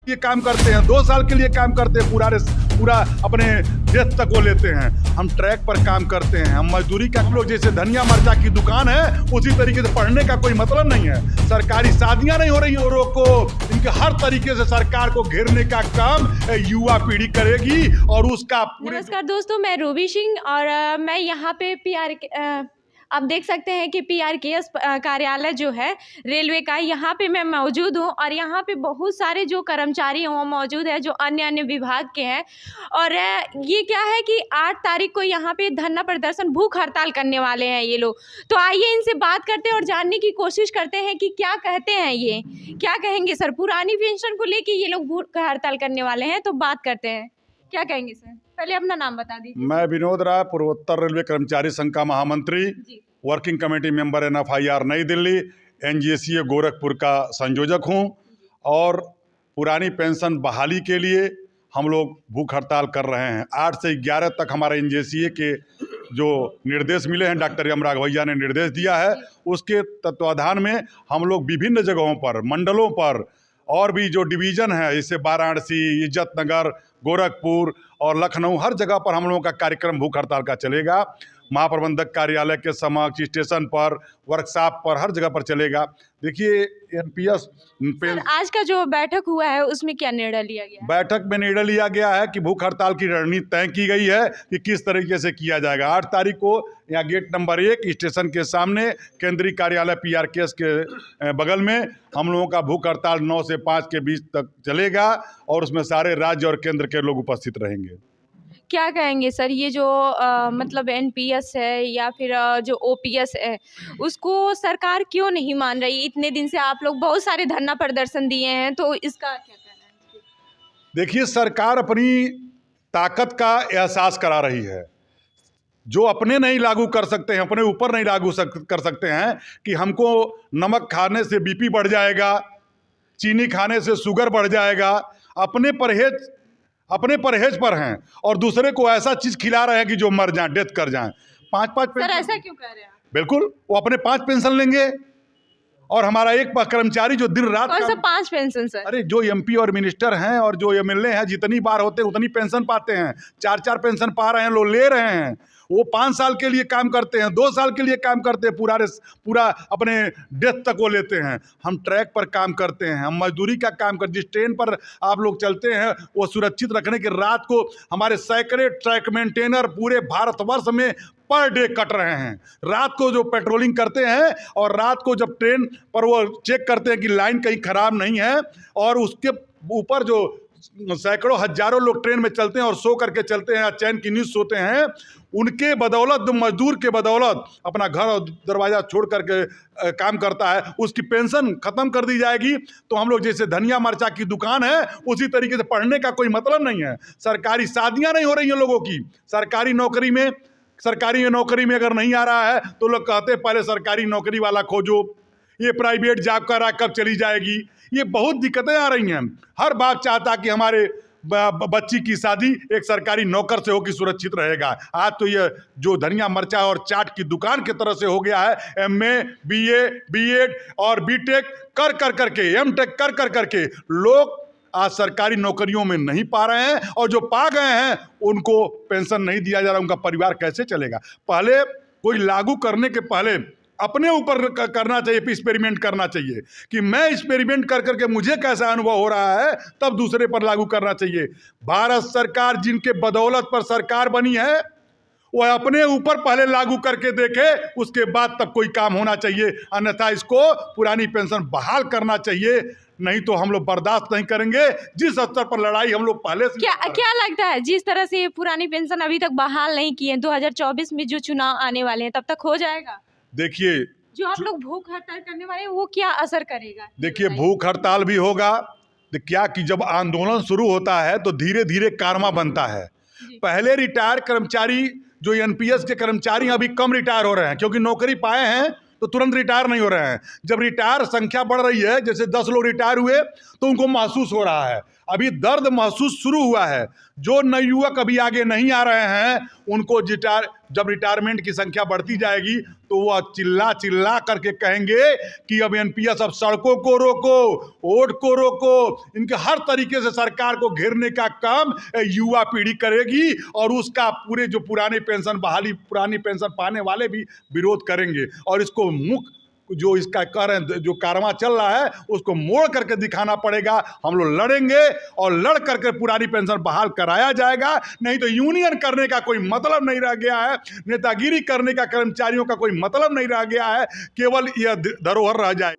ये काम करते हैं, 2 साल के लिए काम करते हैं, पूरा अपने डेथ तक वो लेते हैं। हम ट्रैक पर काम करते हैं, हम मजदूरी का, हम लोग जैसे धनिया मर्चा की दुकान है उसी तरीके से पढ़ने का कोई मतलब नहीं है। सरकारी शादियां नहीं हो रही औरों को, इनके हर तरीके से सरकार को घेरने का काम युवा पीढ़ी करेगी और उसका नमस्कार दोस्तों, मैं रूबी सिंह और मैं यहाँ पे आप देख सकते हैं कि PRKS कार्यालय जो है रेलवे का, यहाँ पे मैं मौजूद हूँ और यहाँ पे बहुत सारे जो कर्मचारी हैं वो मौजूद है जो अन्य अन्य विभाग के हैं। और ये क्या है कि 8 तारीख को यहाँ पे धरना प्रदर्शन, भूख हड़ताल करने वाले हैं ये लोग। तो आइए इनसे बात करते हैं और जानने की कोशिश करते हैं कि क्या कहते हैं, ये क्या कहेंगे। सर, पुरानी पेंशन को लेके ये लोग भूख हड़ताल करने वाले हैं, तो बात करते हैं, क्या कहेंगे सर? पहले अपना नाम बता दीजिए। मैं विनोद राय, पूर्वोत्तर रेलवे कर्मचारी संघ का महामंत्री, वर्किंग कमेटी मेंबर NFIR नई दिल्ली, NGCA गोरखपुर का संयोजक हूं। और पुरानी पेंशन बहाली के लिए हम लोग भूख हड़ताल कर रहे हैं। 8 से 11 तक हमारे NGCA के जो निर्देश मिले हैं, डॉक्टर एम राघवैया ने निर्देश दिया है, उसके तत्वाधान में हम लोग विभिन्न जगहों पर, मंडलों पर और भी जो डिवीज़न है जैसे वाराणसी, इज्जतनगर, गोरखपुर और लखनऊ, हर जगह पर हम लोगों का कार्यक्रम भूख हड़ताल का चलेगा। महाप्रबंधक कार्यालय के समक्ष, स्टेशन पर, वर्कशॉप पर, हर जगह पर चलेगा। देखिए NPS सर, आज का जो बैठक हुआ है उसमें क्या निर्णय लिया गया? बैठक में निर्णय लिया गया है कि भूख हड़ताल की रणनीति तय की गई है कि किस तरीके से किया जाएगा। 8 तारीख को यहाँ गेट नंबर 1 स्टेशन के सामने केंद्रीय कार्यालय PRKS के बगल में हम लोगों का भूख हड़ताल 9 से 5 के बीच तक चलेगा और उसमें सारे राज्य और केंद्र के लोग उपस्थित रहेंगे। क्या कहेंगे सर, ये जो मतलब NPS है या फिर जो OPS है, उसको सरकार क्यों नहीं मान रही? इतने दिन से आप लोग बहुत सारे धरना प्रदर्शन दिए हैं, तो इसका क्या कहना है? देखिए, सरकार अपनी ताकत का एहसास करा रही है। जो अपने नहीं लागू कर सकते हैं, अपने ऊपर नहीं लागू कर सकते हैं कि हमको नमक खाने से BP बढ़ जाएगा, चीनी खाने से शुगर बढ़ जाएगा, अपने परहेज पर हैं और दूसरे को ऐसा चीज खिला रहे हैं कि जो मर जाएं, डेथ कर जाएं। 5-5 सर, ऐसा क्यों कह रहे हैं? बिल्कुल, वो अपने 5 पेंशन लेंगे और हमारा एक कर्मचारी जो दिन रात कौन सा 5 पेंशन सर? अरे जो MP और मिनिस्टर हैं और जो MLA हैं, जितनी बार होते हैं उतनी पेंशन पाते हैं। 4-4 पेंशन पा रहे हैं, लोग ले रहे हैं। वो 5 साल के लिए काम करते हैं, 2 साल के लिए काम करते हैं, पूरा अपने डेथ तक वो लेते हैं। हम ट्रैक पर काम करते हैं, हम मजदूरी का काम करते हैं। जिस ट्रेन पर आप लोग चलते हैं वो सुरक्षित रखने के रात को हमारे सैकड़े ट्रैक मेंटेनर पूरे भारतवर्ष में पर डे कट रहे हैं। रात को जो पेट्रोलिंग करते हैं और रात को जब ट्रेन पर वो चेक करते हैं कि लाइन कहीं खराब नहीं है, और उसके ऊपर जो सैकड़ों हजारों लोग ट्रेन में चलते हैं और सो करके चलते हैं, चैन की नींद सोते हैं, उनके बदौलत, मजदूर के बदौलत अपना घर और दरवाजा छोड़ करके काम करता है, उसकी पेंशन खत्म कर दी जाएगी। तो हम लोग जैसे धनिया मर्चा की दुकान है उसी तरीके से पढ़ने का कोई मतलब नहीं है। सरकारी शादियां नहीं हो रही हैं लोगों की। सरकारी नौकरी में अगर नहीं आ रहा है तो लोग कहते हैं पहले सरकारी नौकरी वाला खोजो, ये प्राइवेट जॉब कर रहा है कब चली जाएगी। ये बहुत दिक्कतें आ रही हैं। हर बाप चाहता कि हमारे बच्ची की शादी एक सरकारी नौकर से हो कि सुरक्षित रहेगा। आज तो ये जो धनिया मर्चा और चाट की दुकान की तरह से हो गया है। MA, BA, B.Ed और B.Tech कर के, M.Tech कर करके लोग आज सरकारी नौकरियों में नहीं पा रहे हैं और जो पा गए हैं उनको पेंशन नहीं दिया जा रहा। उनका परिवार कैसे चलेगा? पहले कोई लागू करने के पहले अपने ऊपर करना चाहिए, एक्सपेरिमेंट करना चाहिए कि मैं एक्सपेरिमेंट कर करके मुझे कैसा अनुभव हो रहा है, तब दूसरे पर लागू करना चाहिए। भारत सरकार जिनके बदौलत पर सरकार बनी है वो अपने ऊपर पहले लागू करके देखे, उसके बाद तब कोई काम होना चाहिए। अन्यथा इसको पुरानी पेंशन बहाल करना चाहिए, नहीं तो हम लोग बर्दाश्त नहीं करेंगे। जिस स्तर पर लड़ाई हम लोग पहले से क्या लगता है, जिस तरह से पुरानी पेंशन अभी तक बहाल नहीं की है, 2024 में जो चुनाव आने वाले हैं तब तक हो जाएगा? देखिए, जो आप लोग भूख हड़ताल करने वाले हैं वो क्या असर करेगा? देखिए, भूख हड़ताल भी होगा तो क्या कि जब आंदोलन शुरू होता है तो धीरे धीरे कारमा बनता है। पहले रिटायर कर्मचारी जो NPS के कर्मचारी अभी कम रिटायर हो रहे हैं, क्योंकि नौकरी पाए हैं तो तुरंत रिटायर नहीं हो रहे हैं। जब रिटायर संख्या बढ़ रही है, जैसे 10 लोग रिटायर हुए तो उनको महसूस हो रहा है। अभी दर्द महसूस शुरू हुआ है। जो नवयुवक अभी आगे नहीं आ रहे हैं उनको जब रिटायरमेंट की संख्या बढ़ती जाएगी तो वह चिल्ला चिल्ला करके कहेंगे कि अब एनपीएस अब सड़कों को रोको, वोट को रोको। इनके हर तरीके से सरकार को घेरने का काम युवा पीढ़ी करेगी और उसका पूरे जो पुरानी पेंशन पाने वाले भी विरोध करेंगे। और इसको मुख्य जो इसका जो कारवां चल रहा है उसको मोड़ करके दिखाना पड़ेगा। हम लोग लड़ेंगे और लड़ करके पुरानी पेंशन बहाल कराया जाएगा। नहीं तो यूनियन करने का कोई मतलब नहीं रह गया है, नेतागिरी करने का कर्मचारियों का कोई मतलब नहीं रह गया है, केवल यह धरोहर रह जाए।